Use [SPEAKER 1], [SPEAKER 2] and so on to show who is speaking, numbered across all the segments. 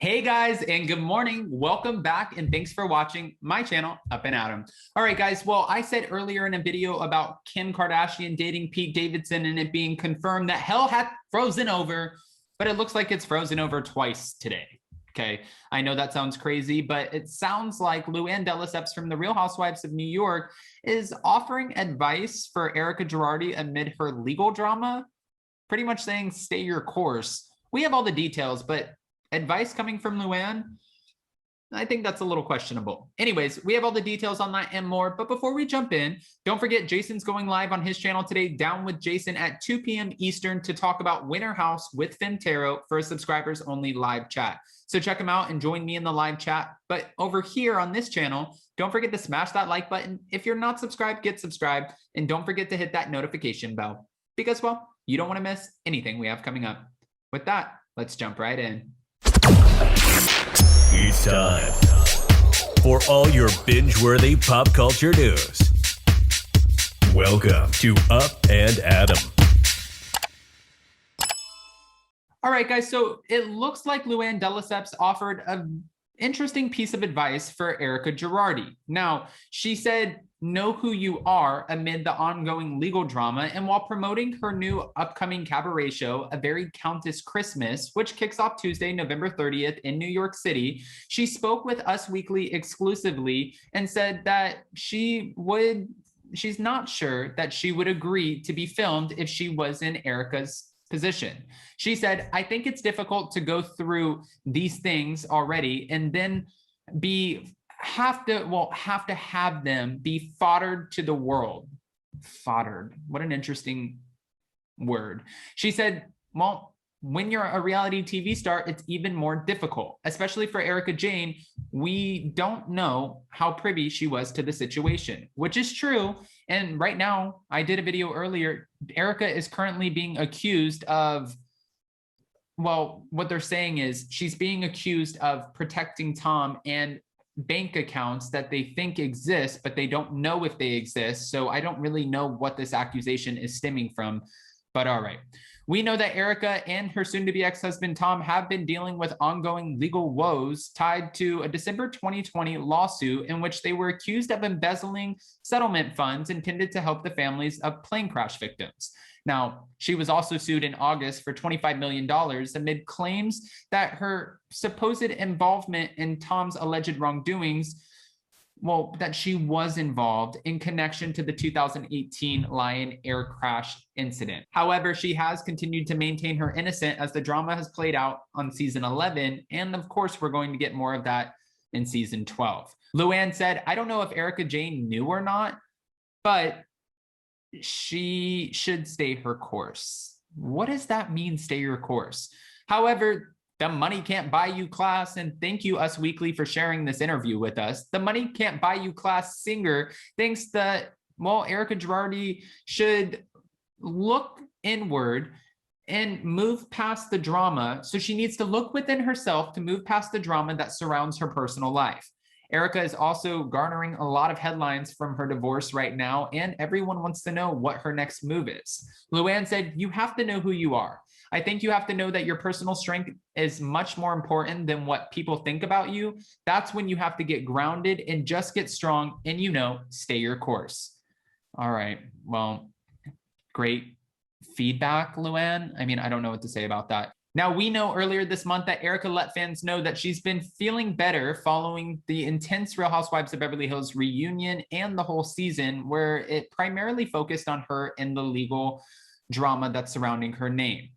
[SPEAKER 1] Hey guys, and good morning. Welcome back, and thanks for watching my channel, Up and Adam. All right, guys. Well, I said earlier in a video about Kim Kardashian dating Pete Davidson and it being confirmed that hell had frozen over, but it looks like it's frozen over twice today. Okay, I know that sounds crazy, but it sounds like Luann from The Real Housewives of New York is offering advice for Erika Girardi amid her legal drama, pretty much saying stay your course. We have all the details, but advice coming from Luann, I think that's a little questionable. Anyways, we have all the details on that and more. But before we jump in, don't forget Jason's going live on his channel today, Down with Jason at 2 p.m. Eastern to talk about Winter House with Finn Tarot for a subscribers only live chat. So check him out and join me in the live chat. But over here on this channel, don't forget to smash that like button. If you're not subscribed, get subscribed. And don't forget to hit that notification bell because, well, you don't want to miss anything we have coming up. With that, let's jump right in.
[SPEAKER 2] It's time for all your binge-worthy pop culture news. Welcome to Up and Adam.
[SPEAKER 1] All right, guys, so it looks like Luann offered an interesting piece of advice for Erika Girardi. Now, she said, know who you are amid the ongoing legal drama, and while promoting her new upcoming cabaret show, A Very Countess Christmas, which kicks off Tuesday, November 30th in New York City, she spoke with Us Weekly exclusively and said that she's not sure that she would agree to be filmed if she was in Erika's position. She said, I think it's difficult to go through these things already and then have to have them be foddered to the world. Foddered. What an interesting word. She said, well, when you're a reality TV star, it's even more difficult, especially for Erika Jayne. We don't know how privy she was to the situation, which is true. And right now, I did a video earlier. Erika is currently being accused of, well, what they're saying is she's being accused of protecting Tom and bank accounts that they think exist, but they don't know if they exist. So I don't really know what this accusation is stemming from, but all right. We know that Erika and her soon-to-be ex-husband Tom have been dealing with ongoing legal woes tied to a December 2020 lawsuit in which they were accused of embezzling settlement funds intended to help the families of plane crash victims. Now, she was also sued in August for $25 million amid claims that her supposed involvement in Tom's alleged wrongdoings, well, that she was involved in connection to the 2018 Lion Air crash incident. However, she has continued to maintain her innocence as the drama has played out on season 11. And of course, we're going to get more of that in season 12. Luann said, I don't know if Erika Jayne knew or not, but she should stay her course. What does that mean, stay your course? However, the money can't buy you class, and thank you, Us Weekly, for sharing this interview with us. The money can't buy you class singer thinks that, well, Erika Girardi should look inward and move past the drama. So she needs to look within herself to move past the drama that surrounds her personal life. Erika is also garnering a lot of headlines from her divorce right now, and everyone wants to know what her next move is. Luann said, you have to know who you are. I think you have to know that your personal strength is much more important than what people think about you. That's when you have to get grounded and just get strong and, stay your course. All right. Well, great feedback, Luann. I mean, I don't know what to say about that. Now, we know earlier this month that Erika let fans know that she's been feeling better following the intense Real Housewives of Beverly Hills reunion and the whole season, where it primarily focused on her and the legal drama that's surrounding her name.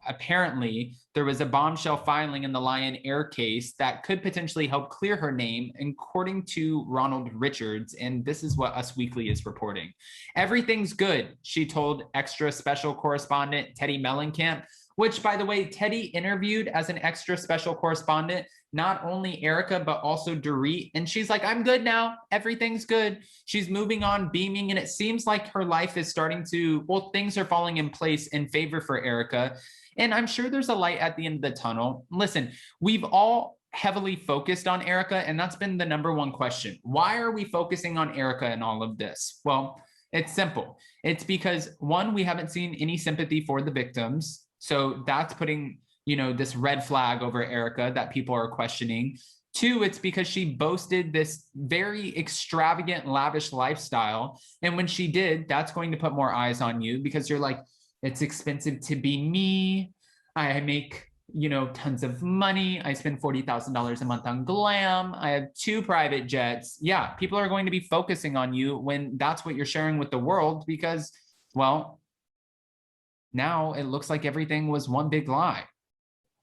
[SPEAKER 1] Apparently, there was a bombshell filing in the Lion Air case that could potentially help clear her name, according to Ronald Richards, and this is what Us Weekly is reporting. Everything's good, she told extra special correspondent Teddy Mellencamp, which, by the way, Teddy interviewed as an extra special correspondent, not only Erika, but also Dorit. And she's like, I'm good now. Everything's good. She's moving on, beaming. And it seems like her life is starting to, well, things are falling in place in favor for Erika. And I'm sure there's a light at the end of the tunnel. Listen, we've all heavily focused on Erika, and that's been the number one question. Why are we focusing on Erika in all of this? Well, it's simple. It's because, one, we haven't seen any sympathy for the victims. So that's putting this red flag over Erika that people are questioning. Two, it's because she boasted this very extravagant, lavish lifestyle. And when she did, that's going to put more eyes on you because you're like, it's expensive to be me. I make, tons of money. I spend $40,000 a month on glam. I have 2 private jets. Yeah, people are going to be focusing on you when that's what you're sharing with the world because, well, now it looks like everything was one big lie.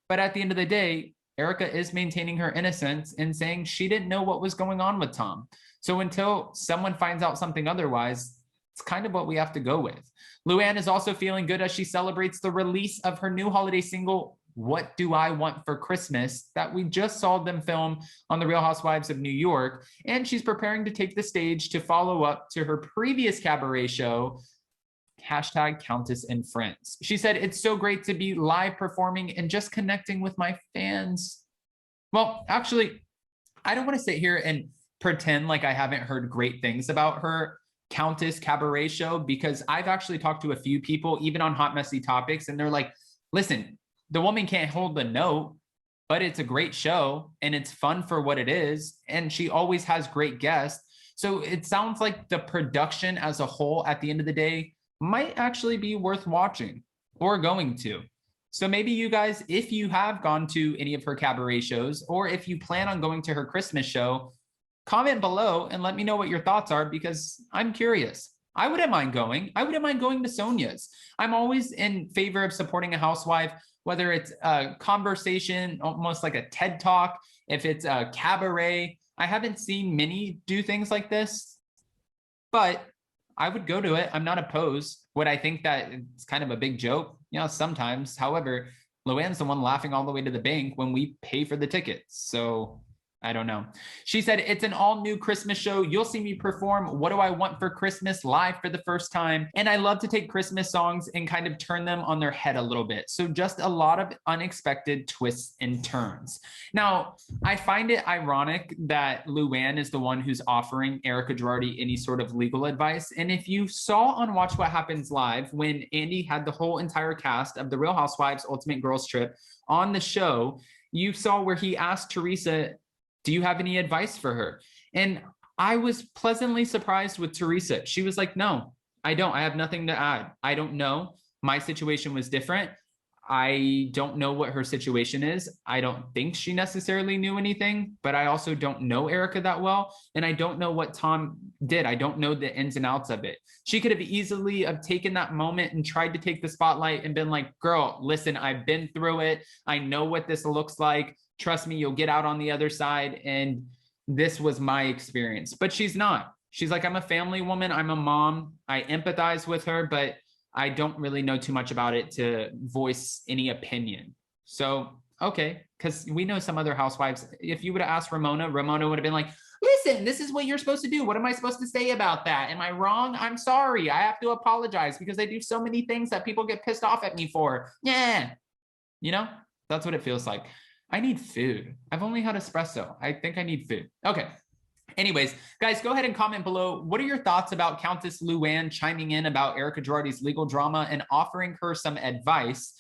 [SPEAKER 1] But at the end of the day, Erika is maintaining her innocence and saying she didn't know what was going on with Tom. So until someone finds out something otherwise, it's kind of what we have to go with. Luann is also feeling good as she celebrates the release of her new holiday single, What Do I Want for Christmas, that we just saw them film on The Real Housewives of New York. And she's preparing to take the stage to follow up to her previous cabaret show, #Countess and Friends. She said, it's so great to be live performing and just connecting with my fans. Well, actually, I don't want to sit here and pretend like I haven't heard great things about her Countess cabaret show because I've actually talked to a few people, even on Hot Messy Topics, and they're like, listen, the woman can't hold the note, but it's a great show and it's fun for what it is. And she always has great guests. So it sounds like the production as a whole at the end of the day might actually be worth watching or going to. So maybe you guys, if you have gone to any of her cabaret shows, or if you plan on going to her Christmas show, comment below and let me know what your thoughts are because I'm curious. I wouldn't mind going. I wouldn't mind going to Sonia's. I'm always in favor of supporting a housewife, whether it's a conversation, almost like a TED Talk, if it's a cabaret. I haven't seen many do things like this, but I would go to it. I'm not opposed. Would I think that it's kind of a big joke? Sometimes. However, Luann's the one laughing all the way to the bank when we pay for the tickets. So I don't know. She said, it's an all new Christmas show. You'll see me perform What Do I Want for Christmas live for the first time. And I love to take Christmas songs and kind of turn them on their head a little bit. So just a lot of unexpected twists and turns. Now, I find it ironic that Luann is the one who's offering Erika Girardi any sort of legal advice. And if you saw on Watch What Happens Live, when Andy had the whole entire cast of The Real Housewives Ultimate Girls Trip on the show, you saw where he asked Teresa, do you have any advice for her? And I was pleasantly surprised with Teresa. She was like, no, I don't. I have nothing to add. I don't know. My situation was different. I don't know what her situation is. I don't think she necessarily knew anything, but I also don't know Erika that well. And I don't know what Tom did. I don't know the ins and outs of it. She could have easily have taken that moment and tried to take the spotlight and been like, girl, listen, I've been through it. I know what this looks like. Trust me, you'll get out on the other side. And this was my experience. But she's not. She's like, I'm a family woman. I'm a mom. I empathize with her, but I don't really know too much about it to voice any opinion. So, okay, because we know some other housewives. If you would have asked Ramona, Ramona would have been like, listen, this is what you're supposed to do. What am I supposed to say about that? Am I wrong? I'm sorry. I have to apologize because I do so many things that people get pissed off at me for. Yeah. That's what it feels like. I need food. I've only had espresso. I think I need food. Okay. Anyways, guys, go ahead and comment below. What are your thoughts about Countess Luann chiming in about Erika Girardi's legal drama and offering her some advice?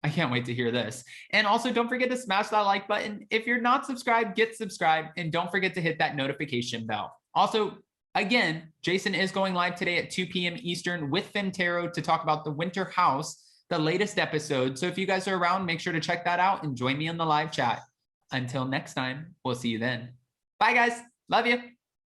[SPEAKER 1] I can't wait to hear this. And also, don't forget to smash that like button. If you're not subscribed, get subscribed. And don't forget to hit that notification bell. Also, again, Jason is going live today at 2 p.m. Eastern with Femtero to talk about The Winter House, the latest episode. So if you guys are around, make sure to check that out and join me in the live chat. Until next time, we'll see you then. Bye, guys. Love you.